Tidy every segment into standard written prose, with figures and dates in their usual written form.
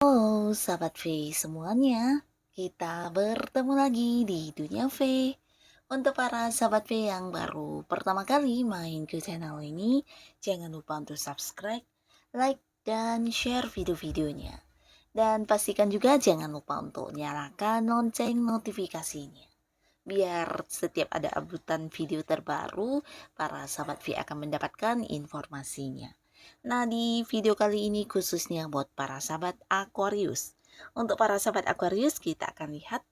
Halo sahabat V semuanya, kita bertemu lagi di Dunia V. Untuk para sahabat V yang baru pertama kali main ke channel ini, jangan lupa untuk subscribe, like, dan share video-videonya. Dan pastikan juga jangan lupa untuk nyalakan lonceng notifikasinya. Biar setiap ada updatean video terbaru, para sahabat V akan mendapatkan informasinya. Nah, di video kali ini khususnya buat para sahabat Aquarius. Untuk para sahabat Aquarius, kita akan lihat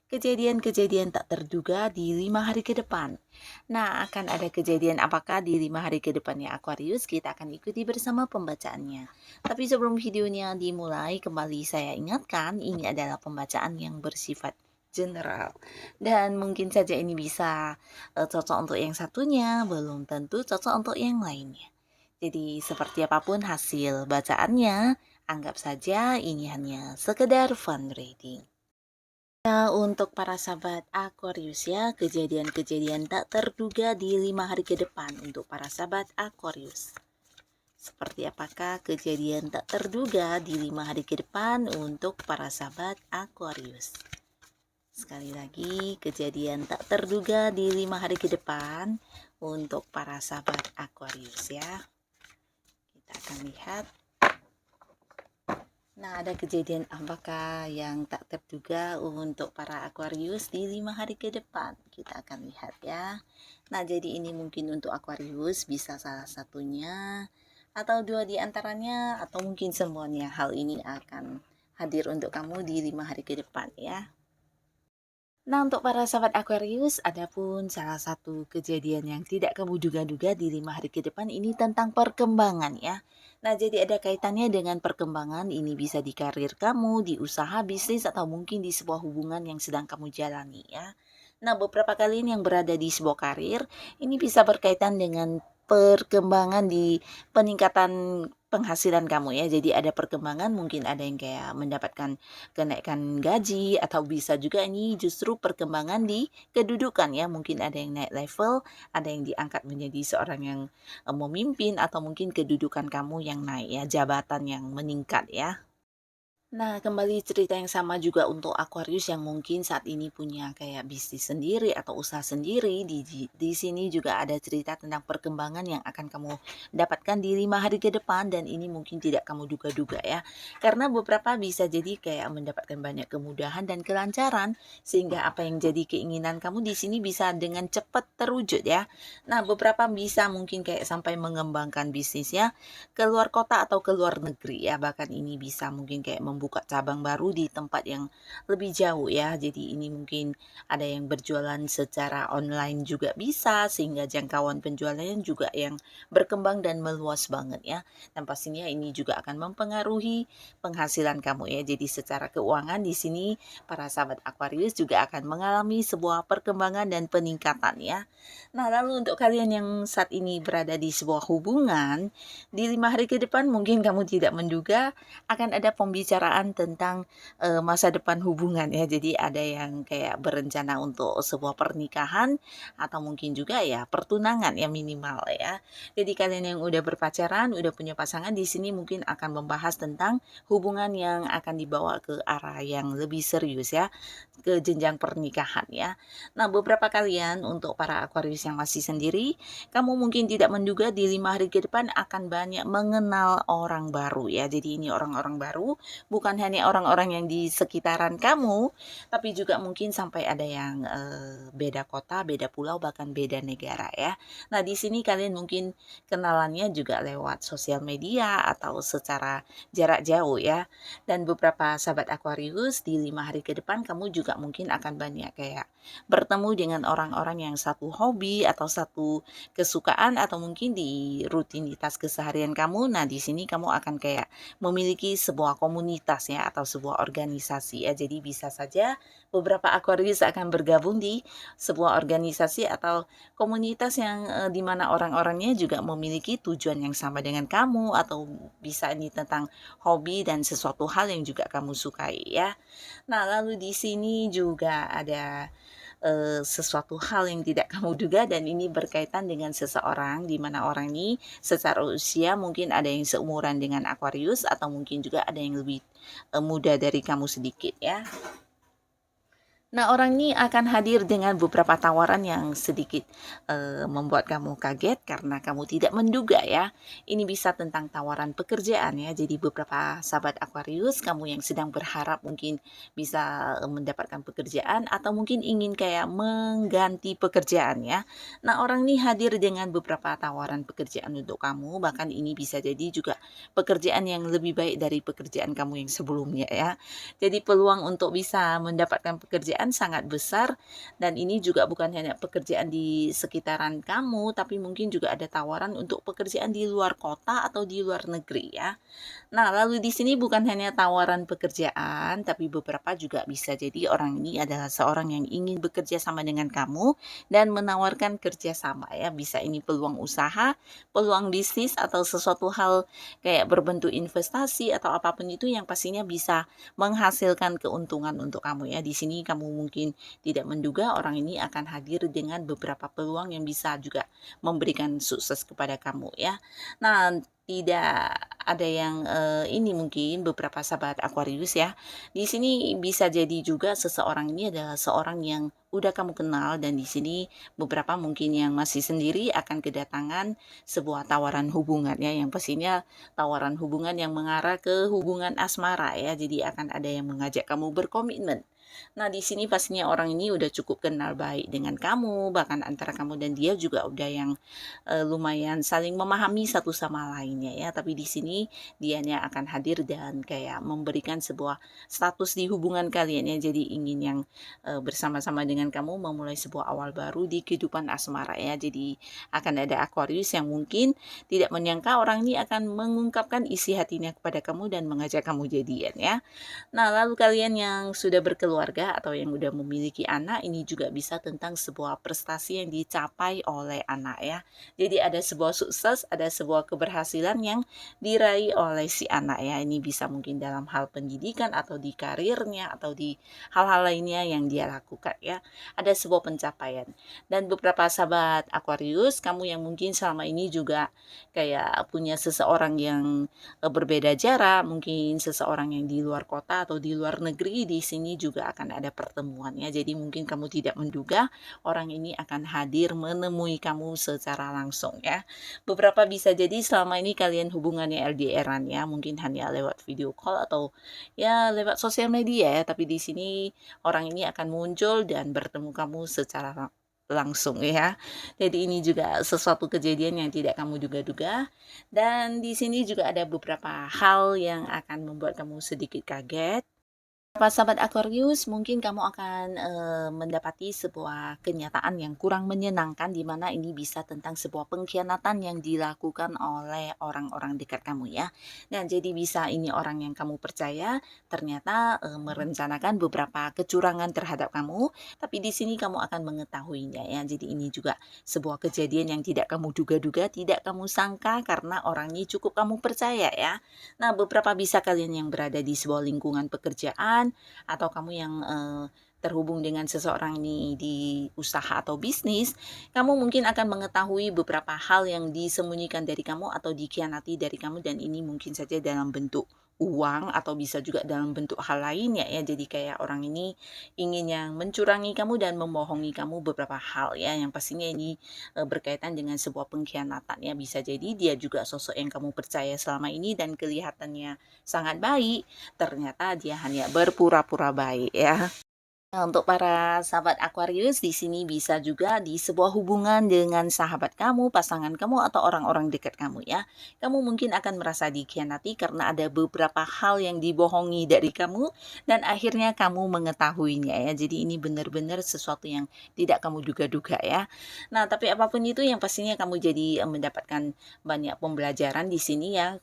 kejadian-kejadian tak terduga di 5 hari ke depan. Nah, akan ada kejadian apakah di 5 hari ke depannya Aquarius? Kita akan ikuti bersama pembacaannya. Tapi sebelum videonya dimulai, kembali saya ingatkan ini adalah pembacaan yang bersifat general. Dan mungkin saja ini bisa cocok untuk yang satunya, belum tentu cocok untuk yang lainnya. Jadi seperti apapun hasil bacaannya, anggap saja ini hanya sekedar fun reading. Nah, untuk para sahabat Aquarius ya, kejadian-kejadian tak terduga di 5 hari ke depan untuk para sahabat Aquarius. Seperti apakah kejadian tak terduga di 5 hari ke depan untuk para sahabat Aquarius? Sekali lagi, kejadian tak terduga di 5 hari ke depan untuk para sahabat Aquarius ya. Kita akan lihat. Nah, ada kejadian apakah yang tak terduga untuk para Aquarius di 5 hari ke depan? Kita akan lihat ya. Nah, jadi ini mungkin untuk Aquarius bisa salah satunya atau dua di antaranya atau mungkin semuanya. Hal ini akan hadir untuk kamu di 5 hari ke depan ya. Nah, untuk para sahabat Aquarius, adapun salah satu kejadian yang tidak kamu duga-duga di 5 hari ke depan ini tentang perkembangan ya. Nah, jadi ada kaitannya dengan perkembangan, ini bisa di karir kamu, di usaha, bisnis, atau mungkin di sebuah hubungan yang sedang kamu jalani ya. Nah, beberapa kalian yang berada di sebuah karir, ini bisa berkaitan dengan perkembangan di peningkatan penghasilan kamu ya. Jadi ada perkembangan, mungkin ada yang kayak mendapatkan kenaikan gaji atau bisa juga ini justru perkembangan di kedudukan ya. Mungkin ada yang naik level, ada yang diangkat menjadi seorang yang memimpin atau mungkin kedudukan kamu yang naik ya, jabatan yang meningkat ya. Nah, kembali cerita yang sama juga untuk Aquarius yang mungkin saat ini punya kayak bisnis sendiri atau usaha sendiri. Di sini juga ada cerita tentang perkembangan yang akan kamu dapatkan di 5 hari ke depan dan ini mungkin tidak kamu duga-duga ya. Karena beberapa bisa jadi kayak mendapatkan banyak kemudahan dan kelancaran sehingga apa yang jadi keinginan kamu di sini bisa dengan cepat terwujud ya. Nah, beberapa bisa mungkin kayak sampai mengembangkan bisnisnya ke luar kota atau ke luar negeri ya. Bahkan ini bisa mungkin kayak membuka cabang baru di tempat yang lebih jauh ya. Jadi ini mungkin ada yang berjualan secara online juga bisa sehingga jangkauan penjualannya juga yang berkembang dan meluas banget ya. Dan pastinya ini juga akan mempengaruhi penghasilan kamu ya. Jadi secara keuangan di sini para sahabat Aquarius juga akan mengalami sebuah perkembangan dan peningkatan ya. Nah, lalu untuk kalian yang saat ini berada di sebuah hubungan, di 5 hari ke depan mungkin kamu tidak menduga akan ada pembicaraan tentang masa depan hubungan ya. Jadi ada yang kayak berencana untuk sebuah pernikahan atau mungkin juga ya pertunangan ya minimal ya. Jadi kalian yang udah berpacaran, udah punya pasangan di sini mungkin akan membahas tentang hubungan yang akan dibawa ke arah yang lebih serius ya, ke jenjang pernikahan ya. Nah, beberapa kalian untuk para Aquarius yang masih sendiri, kamu mungkin tidak menduga di 5 hari ke depan akan banyak mengenal orang baru ya. Jadi ini orang-orang baru bukan hanya orang-orang yang di sekitaran kamu, tapi juga mungkin sampai ada yang beda kota, beda pulau, bahkan beda negara ya. Nah, di sini kalian mungkin kenalannya juga lewat sosial media atau secara jarak jauh ya. Dan beberapa sahabat Aquarius di 5 hari ke depan kamu juga mungkin akan banyak kayak bertemu dengan orang-orang yang satu hobi atau satu kesukaan atau mungkin di rutinitas keseharian kamu. Nah, di sini kamu akan kayak memiliki sebuah komunitas komunitas ya atau sebuah organisasi ya. Jadi bisa saja beberapa Aquarius akan bergabung di sebuah organisasi atau komunitas yang di mana orang-orangnya juga memiliki tujuan yang sama dengan kamu, atau bisa ini tentang hobi dan sesuatu hal yang juga kamu sukai ya. Nah, lalu di sini juga ada sesuatu hal yang tidak kamu duga, dan ini berkaitan dengan seseorang di mana orang ini secara usia mungkin ada yang seumuran dengan Aquarius atau mungkin juga ada yang lebih muda dari kamu sedikit ya. Nah, orang ini akan hadir dengan beberapa tawaran yang sedikit membuat kamu kaget karena kamu tidak menduga ya. Ini bisa tentang tawaran pekerjaan ya. Jadi beberapa sahabat Aquarius, kamu yang sedang berharap mungkin bisa mendapatkan pekerjaan atau mungkin ingin kayak mengganti pekerjaan ya. Nah, orang ini hadir dengan beberapa tawaran pekerjaan untuk kamu. Bahkan ini bisa jadi juga pekerjaan yang lebih baik dari pekerjaan kamu yang sebelumnya ya. Jadi peluang untuk bisa mendapatkan pekerjaan sangat besar, dan ini juga bukan hanya pekerjaan di sekitaran kamu, tapi mungkin juga ada tawaran untuk pekerjaan di luar kota atau di luar negeri ya. Nah, lalu di sini bukan hanya tawaran pekerjaan, tapi beberapa juga bisa jadi orang ini adalah seorang yang ingin bekerja sama dengan kamu dan menawarkan kerja sama ya. Bisa ini peluang usaha, peluang bisnis, atau sesuatu hal kayak berbentuk investasi atau apapun itu yang pastinya bisa menghasilkan keuntungan untuk kamu ya. Di sini kamu mungkin tidak menduga orang ini akan hadir dengan beberapa peluang yang bisa juga memberikan sukses kepada kamu ya. Nah, tidak ada yang ini mungkin beberapa sahabat Aquarius ya. Di sini bisa jadi juga seseorang ini adalah seorang yang udah kamu kenal, dan di sini beberapa mungkin yang masih sendiri akan kedatangan sebuah tawaran hubungan ya, yang pastinya tawaran hubungan yang mengarah ke hubungan asmara ya. Jadi akan ada yang mengajak kamu berkomitmen. Nah, di sini pastinya orang ini udah cukup kenal baik dengan kamu, bahkan antara kamu dan dia juga udah yang lumayan saling memahami satu sama lainnya ya. Tapi di sini dianya akan hadir dan kayak memberikan sebuah status di hubungan kalian ya. Jadi ingin yang bersama-sama dengan kamu memulai sebuah awal baru di kehidupan asmara ya. Jadi akan ada Aquarius yang mungkin tidak menyangka orang ini akan mengungkapkan isi hatinya kepada kamu dan mengajak kamu jadian ya. Nah, lalu kalian yang sudah berkeluarga atau yang udah memiliki anak, ini juga bisa tentang sebuah prestasi yang dicapai oleh anak ya. Jadi ada sebuah sukses, ada sebuah keberhasilan yang diraih oleh si anak ya. Ini bisa mungkin dalam hal pendidikan atau di karirnya atau di hal-hal lainnya yang dia lakukan ya. Ada sebuah pencapaian. Dan beberapa sahabat Aquarius, kamu yang mungkin selama ini juga kayak punya seseorang yang berbeda jarak, mungkin seseorang yang di luar kota atau di luar negeri, di sini juga akan ada pertemuan ya. Jadi mungkin kamu tidak menduga orang ini akan hadir menemui kamu secara langsung ya. Beberapa bisa jadi selama ini kalian hubungannya LDR-an ya, mungkin hanya lewat video call atau ya lewat sosial media ya, tapi di sini orang ini akan muncul dan bertemu kamu secara langsung ya. Jadi ini juga sesuatu kejadian yang tidak kamu duga-duga, dan di sini juga ada beberapa hal yang akan membuat kamu sedikit kaget. Sahabat Aquarius, mungkin kamu akan mendapati sebuah kenyataan yang kurang menyenangkan, di mana ini bisa tentang sebuah pengkhianatan yang dilakukan oleh orang-orang dekat kamu ya. Dan jadi bisa ini orang yang kamu percaya ternyata merencanakan beberapa kecurangan terhadap kamu, tapi di sini kamu akan mengetahuinya ya. Jadi ini juga sebuah kejadian yang tidak kamu duga-duga, tidak kamu sangka, karena orang ini cukup kamu percaya ya. Nah, beberapa bisa kalian yang berada di sebuah lingkungan pekerjaan, atau kamu yang terhubung dengan seseorang ini di usaha atau bisnis, kamu mungkin akan mengetahui beberapa hal yang disembunyikan dari kamu atau dikhianati dari kamu, dan ini mungkin saja dalam bentuk uang atau bisa juga dalam bentuk hal lainnya ya. Jadi kayak orang ini ingin yang mencurangi kamu dan membohongi kamu beberapa hal ya, yang pastinya ini berkaitan dengan sebuah pengkhianatan ya. Bisa jadi dia juga sosok yang kamu percaya selama ini dan kelihatannya sangat baik, ternyata dia hanya berpura-pura baik ya. Nah, untuk para sahabat Aquarius di sini bisa juga di sebuah hubungan dengan sahabat kamu, pasangan kamu atau orang-orang dekat kamu ya. Kamu mungkin akan merasa dikhianati karena ada beberapa hal yang dibohongi dari kamu dan akhirnya kamu mengetahuinya ya. Jadi ini benar-benar sesuatu yang tidak kamu duga-duga ya. Nah, tapi apapun itu yang pastinya kamu jadi mendapatkan banyak pembelajaran di sini ya.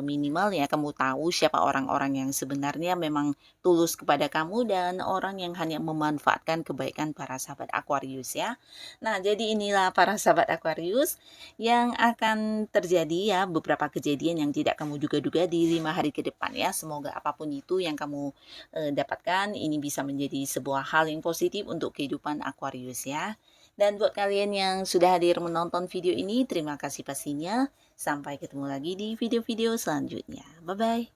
Minimal ya kamu tahu siapa orang-orang yang sebenarnya memang tulus kepada kamu dan orang yang hanya memanfaatkan kebaikan para sahabat Aquarius ya. Nah, jadi inilah para sahabat Aquarius yang akan terjadi ya beberapa kejadian yang tidak kamu duga-duga di 5 hari ke depan ya. Semoga apapun itu yang kamu dapatkan ini bisa menjadi sebuah hal yang positif untuk kehidupan Aquarius ya. Dan buat kalian yang sudah hadir menonton video ini, terima kasih pastinya. Sampai ketemu lagi di video-video selanjutnya. Bye-bye.